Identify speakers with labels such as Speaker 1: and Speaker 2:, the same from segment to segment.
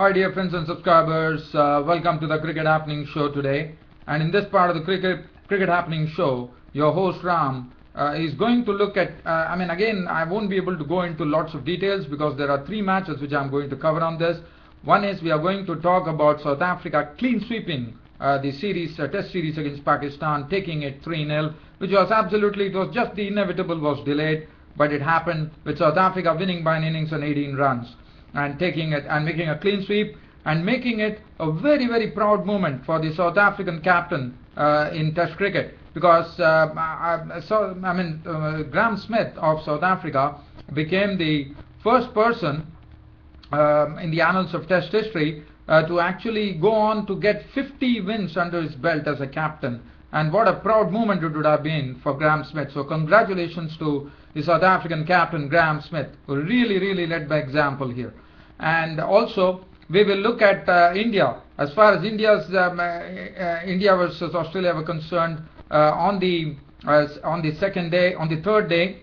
Speaker 1: Hi dear friends and subscribers, welcome to the Cricket Happening Show today. And in this part of the Cricket Happening Show, your host Ram is going to look at, again I won't be able to go into lots of details because there are three matches which I'm going to cover on this. One is we are going to talk about South Africa clean sweeping the series, test series against Pakistan, taking it 3-0, which was absolutely, it was just the inevitable was delayed, but it happened with South Africa winning by an innings and 18 runs. And taking it and making a clean sweep and making it a very, very proud moment for the South African captain in Test cricket, because Graeme Smith of South Africa became the first person in the annals of Test history to actually go on to get 50 wins under his belt as a captain. And what a proud moment it would have been for Graeme Smith. So congratulations to the South African captain Graeme Smith, who really led by example here. And also we will look at India. As far as India versus Australia were concerned, on the third day.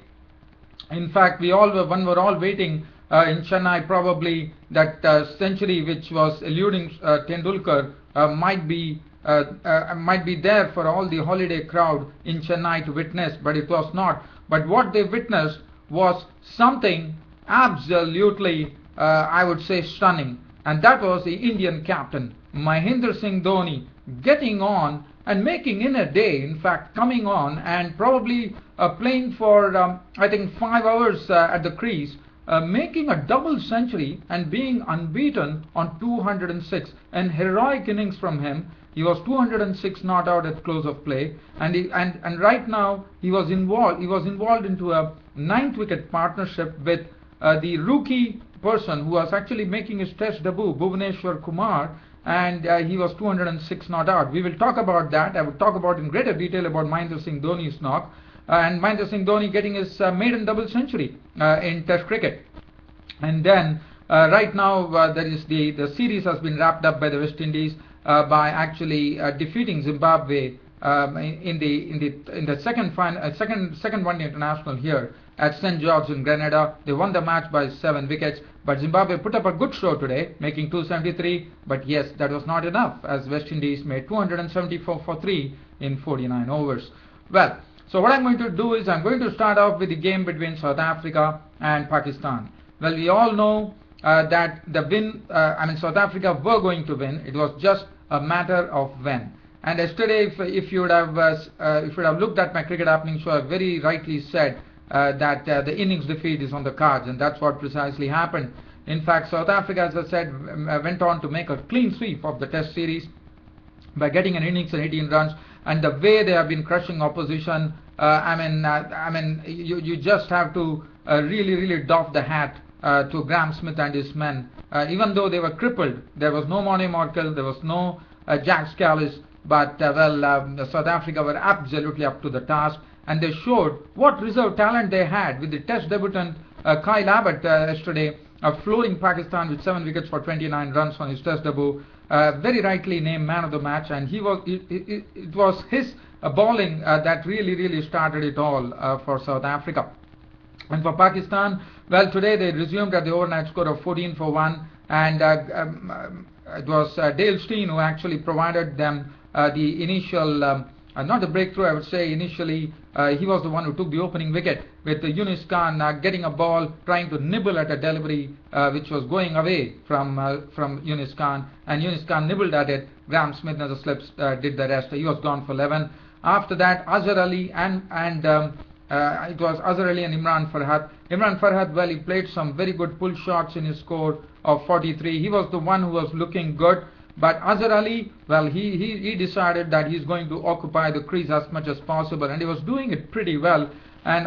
Speaker 1: In fact, we were all waiting in Chennai, probably that century which was eluding Tendulkar might be there for all the holiday crowd in Chennai to witness, but it was not. But what they witnessed was something absolutely, I would say, stunning, and that was the Indian captain Mahendra Singh Dhoni getting on and making in a day, in fact coming on and probably playing for I think 5 hours at the crease, making a double century and being unbeaten on 206, an heroic innings from him. He was 206 not out at close of play, and right now he was involved into a 9th wicket partnership with the rookie person who was actually making his Test debut, Bhuvneshwar Kumar, and he was 206 not out. We will talk about that. I will talk about in greater detail about Mahendra Singh Dhoni's knock, and Mahendra Singh Dhoni getting his maiden double century in Test cricket. And then right now the series has been wrapped up by the West Indies by actually defeating Zimbabwe in the second one-day international here at St. George in Grenada. They won the match by 7 wickets, but Zimbabwe put up a good show today, making 273. But yes, that was not enough, as West Indies made 274 for 3 in 49 overs. Well, so what I'm going to do is I'm going to start off with the game between South Africa and Pakistan. Well, we all know that the win, South Africa were going to win. It was just a matter of when. And yesterday, if you would have looked at my Cricket Happening Show, I very rightly said that the innings defeat is on the cards, and that's what precisely happened. In fact, South Africa, as I said, went on to make a clean sweep of the Test series by getting an innings and 18 runs, and the way they have been crushing opposition, you just have to really doff the hat to Graeme Smith and his men. Even though they were crippled, there was no Morne Morkel, there was no Jack Scalise, but South Africa were absolutely up to the task, and they showed what reserve talent they had with the Test debutant Kyle Abbott yesterday, flooring Pakistan with 7 wickets for 29 runs on his Test debut. Very rightly named man of the match, and it was his bowling that really started it all for South Africa. And for Pakistan, well, today they resumed at the overnight score of 14 for 1, and it was Dale Steyn who actually provided them the initial, not the breakthrough, I would say. Initially, he was the one who took the opening wicket, with Younis Khan getting a ball, trying to nibble at a delivery which was going away from Younis Khan, and Younis Khan nibbled at it. Graeme Smith as a slips did the rest. He was gone for 11. After that, Azhar Ali it was Azhar Ali and Imran Farhat. Imran Farhat, well, he played some very good pull shots in his score of 43. He was the one who was looking good. But Azhar Ali, well, he decided that he's going to occupy the crease as much as possible, and he was doing it pretty well. And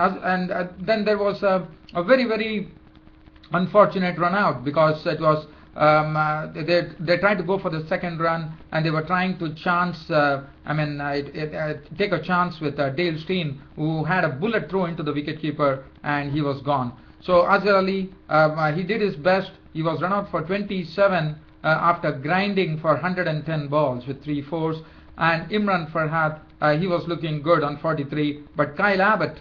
Speaker 1: then there was a very unfortunate run out, because it was they tried to go for the second run, and they were trying to take a chance with Dale Steyn, who had a bullet throw into the wicketkeeper, and he was gone. So Azhar Ali, he did his best. He was run out for 27 after grinding for 110 balls with 3 fours, and Imran Farhat, he was looking good on 43, but Kyle Abbott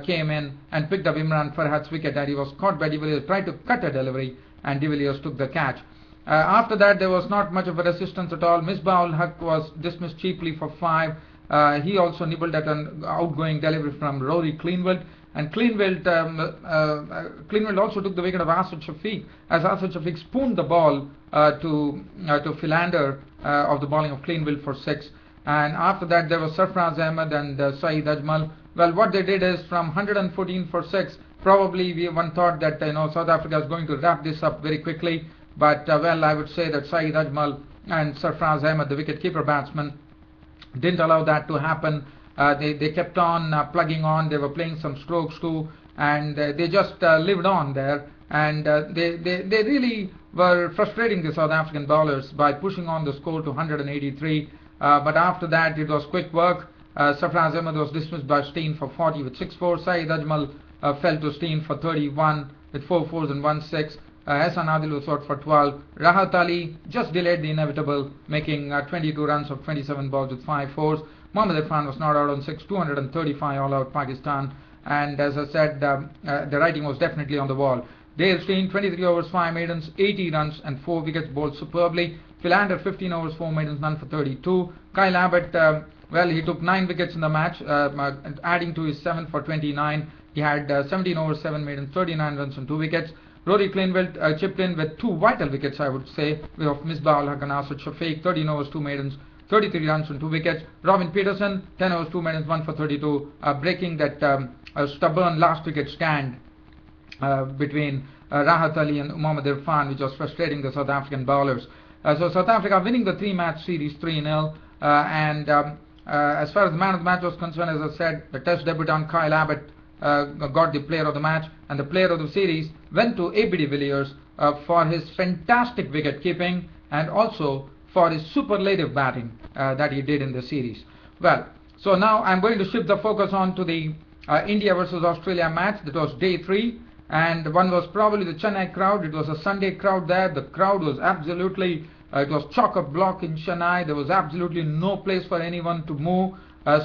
Speaker 1: came in and picked up Imran Farhat's wicket, and he was caught by De Villiers, tried to cut a delivery, and De Villiers took the catch. After that, there was not much of a resistance at all. Misbah-ul-Haq was dismissed cheaply for 5. He also nibbled at an outgoing delivery from Rory Cleanfield. And Cleanfield also took the wicket of Asad Shafiq, as Asad Shafiq spooned the ball to Philander of the bowling of Cleanfield for 6. And after that, there was Sarfraz Ahmed and Saeed Ajmal. Well, what they did is from 114 for 6. Probably one thought that South Africa is going to wrap this up very quickly. But well, I would say that Saeed Ajmal and Sarfraz Ahmed, the wicket-keeper batsman, didn't allow that to happen. They kept on plugging on. They were playing some strokes too, and they just lived on there. And they really were frustrating the South African bowlers by pushing on the score to 183. But after that, it was quick work. Sarfraz Ahmed was dismissed by Steen for 40 with 6 4. Saeed Ajmal fell to Steen for 31 with 4 4s and 1 6. Hassan Adil was out for 12. Rahat Ali just delayed the inevitable, making 22 runs of 27 balls with 5 4s. Mohammad Irfan was not out on 6, 235 all out Pakistan. And as I said, the writing was definitely on the wall. Dale Steyn, 23 overs, 5 maidens, 80 runs and 4 wickets, bowled superbly. Philander, 15 overs, 4 maidens, none for 32. Kyle Abbott, well, he took 9 wickets in the match, adding to his 7 for 29. He had 17 overs, 7 maidens, 39 runs and 2 wickets. Rory Cleanfield chipped in with 2 vital wickets, I would say, of Misbah-ul-Haq and Asad Shafiq, 13 overs, 2 maidens, 33 runs and 2 wickets. Robin Peterson, 10 overs, 2 maidens, 1 for 32, breaking that stubborn last wicket stand between Rahat Ali and Mohammad Irfan, which was frustrating the South African bowlers. So South Africa winning the 3-match series 3-0. And as far as the man of the match was concerned, as I said, the Test debutant Kyle Abbott got the player of the match, and the player of the series went to A.B. de Villiers for his fantastic wicket keeping and also for his superlative batting that he did in the series. Well, so now I'm going to shift the focus on to the India versus Australia match. That was day 3, and one was probably the Chennai crowd. It was a Sunday crowd there. The crowd was absolutely, it was chock-a-block in Chennai. There was absolutely no place for anyone to move.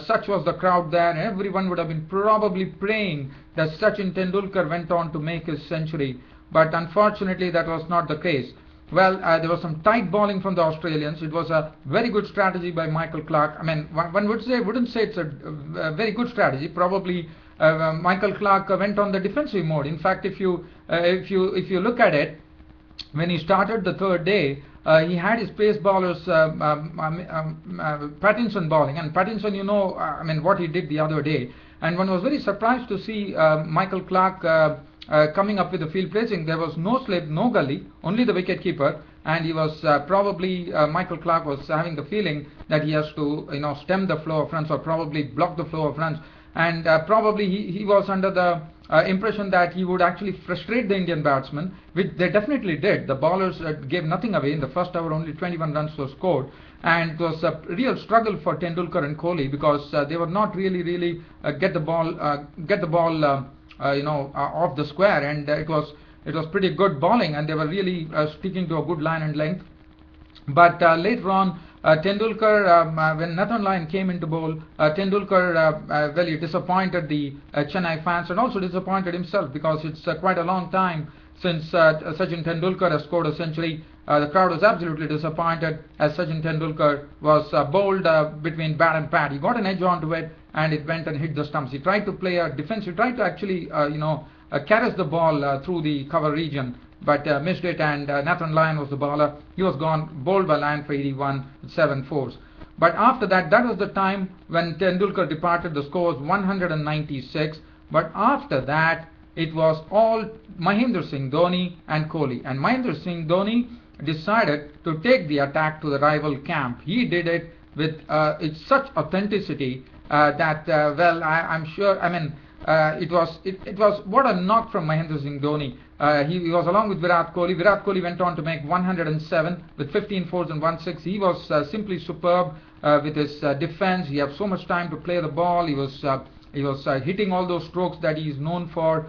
Speaker 1: Such was the crowd there. Everyone would have been probably praying that Sachin Tendulkar went on to make his century. But unfortunately, that was not the case. Well, there was some tight bowling from the Australians. It was a very good strategy by Michael Clarke. I mean, one wouldn't say it's a very good strategy. Probably Michael Clarke went on the defensive mode. In fact, if you look at it, when he started the third day, he had his pace bowlers Pattinson bowling, and Pattinson, I mean what he did the other day, and one was very surprised to see Michael Clarke coming up with the field placing. There was no slip, no gully, only the wicket keeper, and he was probably Michael Clarke was having the feeling that he has to stem the flow of runs or probably block the flow of runs, and probably he was under the impression that he would actually frustrate the Indian batsmen, which they definitely did. The bowlers gave nothing away. In the first over, only 21 runs were scored, and it was a real struggle for Tendulkar and Kohli because they were not really get the ball off the square, and it was pretty good bowling, and they were really sticking to a good line and length. But later on, Tendulkar, when Nathan Lyon came into bowl, Tendulkar well, he disappointed the Chennai fans and also disappointed himself because it's quite a long time since Sachin Tendulkar has scored a century. The crowd was absolutely disappointed as Sachin Tendulkar was bowled between bat and pad. He got an edge onto it and it went and hit the stumps. He tried to play a defense. He tried to actually caress the ball through the cover region, but missed it, and Nathan Lyon was the bowler. He was gone, bowled by Lyon for 81 with 7 4s. But after that was the time when Tendulkar departed. The score was 196. But after that, it was all Mahendra Singh Dhoni and Kohli. And Mahendra Singh Dhoni decided to take the attack to the rival camp. He did it with it's such authenticity that well, I'm sure. I mean, it was what a knock from Mahendra Singh Dhoni. He was along with Virat Kohli. Virat Kohli went on to make 107 with 15 4s and 1 6. He was simply superb with his defense. He had so much time to play the ball. He was hitting all those strokes that he is known for.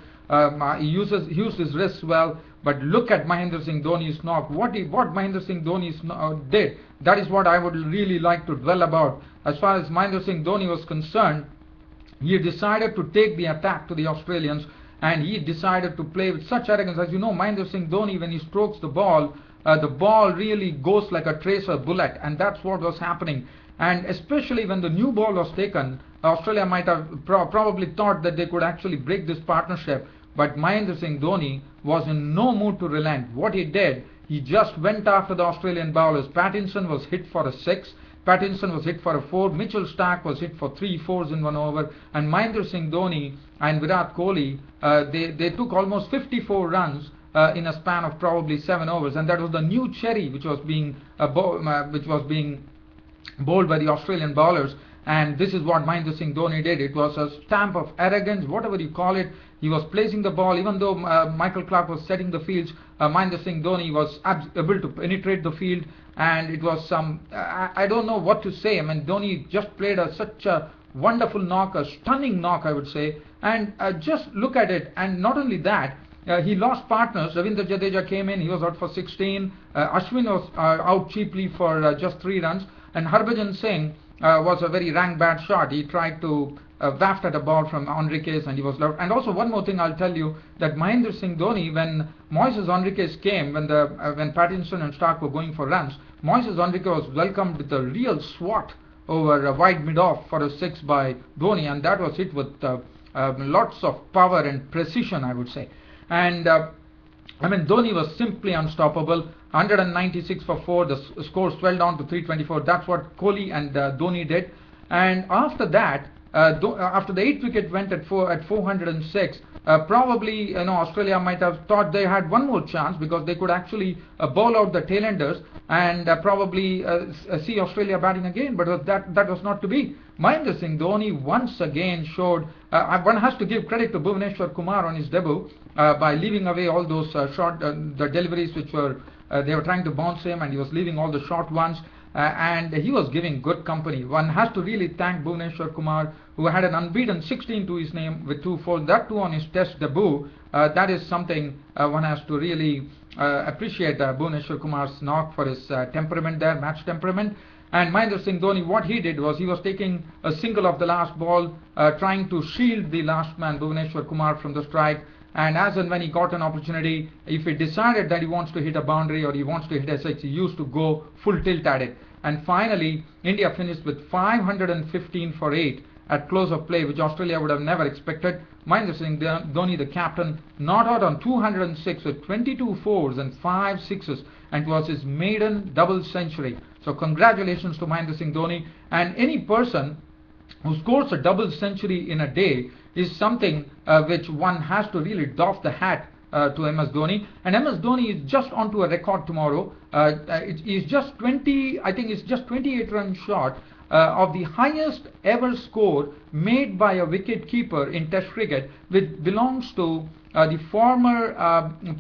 Speaker 1: He used his wrists well. But look at Mahendra Singh Dhoni's knock. What Mahendra Singh Dhoni did, that is what I would really like to dwell about. As far as Mahendra Singh Dhoni was concerned, he decided to take the attack to the Australians, and he decided to play with such arrogance. As you know, Mahendra Singh Dhoni, when he strokes the ball really goes like a tracer bullet, and that's what was happening. And especially when the new ball was taken, Australia might have probably thought that they could actually break this partnership, but Mahendra Singh Dhoni was in no mood to relent. What he did, he just went after the Australian bowlers. Pattinson was hit for a 6, Pattinson was hit for a 4, Mitchell Starc was hit for 3 fours in 1 over, and Mahendra Singh Dhoni and Virat Kohli, they took almost 54 runs in a span of probably 7 overs, and that was the new cherry which was being bowled by the Australian bowlers. And this is what Mahendra Singh Dhoni did. It was a stamp of arrogance, whatever you call it. He was placing the ball, even though Michael Clarke was setting the fields, Mahendra Singh Dhoni was able to penetrate the field, and it was I don't know what to say. I mean, Dhoni just played such a wonderful knock, a stunning knock, I would say. And just look at it, and not only that, he lost partners. Ravindra Jadeja came in, he was out for 16. Ashwin was out cheaply for just 3 runs. And Harbhajan Singh was a very rank bad shot. He tried to waft at a ball from Enriquez, and he was left. And also one more thing I'll tell you, that Mahendra Singh Dhoni, when Moises Enriquez came, when Pattinson and Starc were going for runs, Moises Enriquez was welcomed with a real swat over wide mid-off for a 6 by Dhoni, and that was hit with lots of power and precision, I would say. And I mean, Dhoni was simply unstoppable. 196 for 4, the score swelled down to 324. That's what Kohli and Dhoni did. And after that, after the 8th wicket went at 406, probably Australia might have thought they had one more chance, because they could actually bowl out the tailenders and probably see Australia batting again. But that was not to be. Mahendra Singh Dhoni once again showed. One has to give credit to Bhuvaneshwar Kumar on his debut by leaving away all those the deliveries which were they were trying to bounce him, and he was leaving all the short ones. And he was giving good company. One has to really thank Bhuvaneshwar Kumar, who had an unbeaten 16 to his name with 2-4. That too on his test debut. That is something one has to really appreciate Bhuvaneshwar Kumar's knock for his temperament there, match temperament. And Mahendra Singh Dhoni, what he did was he was taking a single of the last ball, trying to shield the last man, Bhuvaneshwar Kumar, from the strike. And as and when he got an opportunity, if he decided that he wants to hit a boundary or he wants to hit a 6, he used to go full tilt at it. And finally, India finished with 515 for 8 at close of play, which Australia would have never expected. Mahendra Singh Dhoni, the captain, not out on 206 with 22 fours and 5 sixes, and it was his maiden double century. So congratulations to Mahendra Singh Dhoni. And any person who scores a double century in a day is something which one has to really doff the hat to MS Dhoni. And MS Dhoni is just onto a record tomorrow. It's just 28 runs short of the highest ever score made by a wicket keeper in Test cricket, which belongs to the former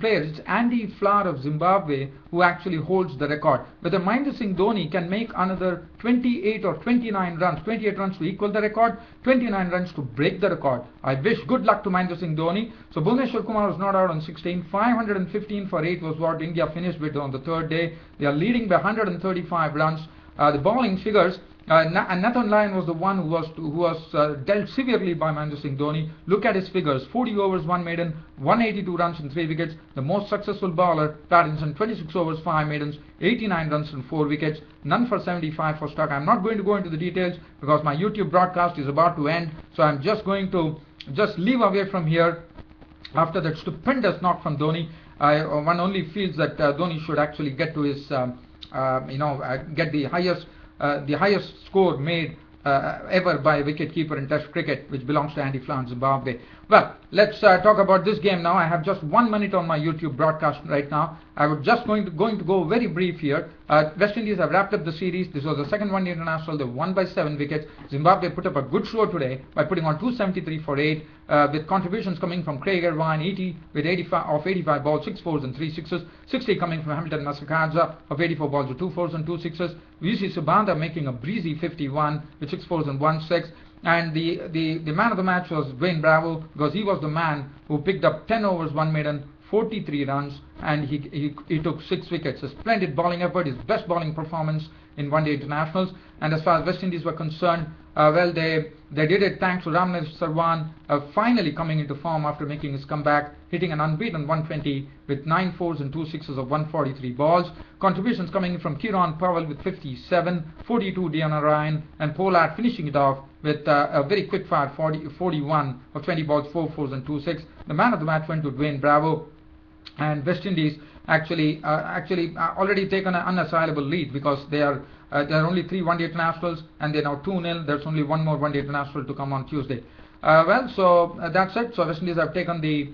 Speaker 1: player. It's Andy Flower of Zimbabwe who actually holds the record. Whether Mahendra Singh Dhoni can make another 28 or 29 runs, 28 runs to equal the record, 29 runs to break the record. I wish good luck to Mahendra Singh Dhoni. So Bhuvaneshwar Kumar was not out on 16. 515 for 8 was what India finished with on the third day. They are leading by 135 runs. The bowling figures. Nathan Lyon was the one who was dealt severely by Mahendra Singh Dhoni. Look at his figures: 40 overs, 1 maiden, 182 runs and 3 wickets. The most successful bowler, Pattinson, 26 overs, 5 maidens, 89 runs and 4 wickets. None for 75 for Starc. I'm not going to go into the details because my YouTube broadcast is about to end. So I'm just going to leave away from here. After that stupendous knock from Dhoni, one only feels that Dhoni should actually get to his, get the highest score made ever by a wicket-keeper in Test cricket, which belongs to Andy Flower, Zimbabwe. Well, let's talk about this game now. I have just 1 minute on my YouTube broadcast right now. I was just going to go very brief here. West Indies have wrapped up the series. This was the second one-day international. They won by 7 wickets. Zimbabwe put up a good show today by putting on 273 for 8, with contributions coming from Craig Irvine, 80 with 85 balls, 6 fours and 3 sixes, 60 coming from Hamilton Masakadza of 84 balls with 2 fours and 2 sixes. VC Subanda making a breezy 51 with 6 fours and 1 six. And the man of the match was Dwayne Bravo, because he was the man who picked up 10 overs, 1 maiden, 43 runs, and he took 6 wickets. A splendid bowling effort, his best bowling performance in one-day internationals. And as far as West Indies were concerned, well, they They did it thanks to Ramnesh Sarwan finally coming into form after making his comeback, hitting an unbeaten 120 with 9 fours and 2 sixes of 143 balls. Contributions coming in from Kieron Powell with 57, 42 Diana Ryan, and Pollard finishing it off with a very quick fire 41 of 20 balls, 4 fours and 2 six. The man of the match went to Dwayne Bravo, and West Indies actually already taken an unassailable lead, because there are only 3 one-day internationals and they're now 2-0. There's only one more one-day international to come on Tuesday. So that's it. So West Indies have taken the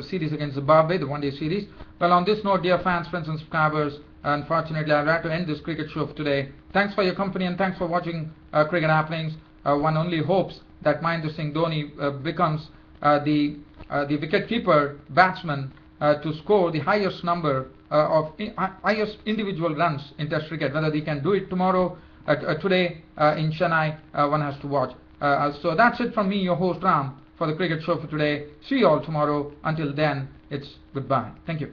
Speaker 1: series against Zimbabwe, the one-day series. Well, on this note, dear fans, friends and subscribers, unfortunately I've had to end this cricket show for today. Thanks for your company and thanks for watching Cricket Happenings. One only hopes that Mahendra Singh Dhoni becomes the wicket-keeper batsman to score the highest number of highest individual runs in Test cricket. Whether they can do it tomorrow, today in Chennai, one has to watch. So that's it from me, your host Ram, for the cricket show for today. See you all tomorrow. Until then, it's goodbye. Thank you.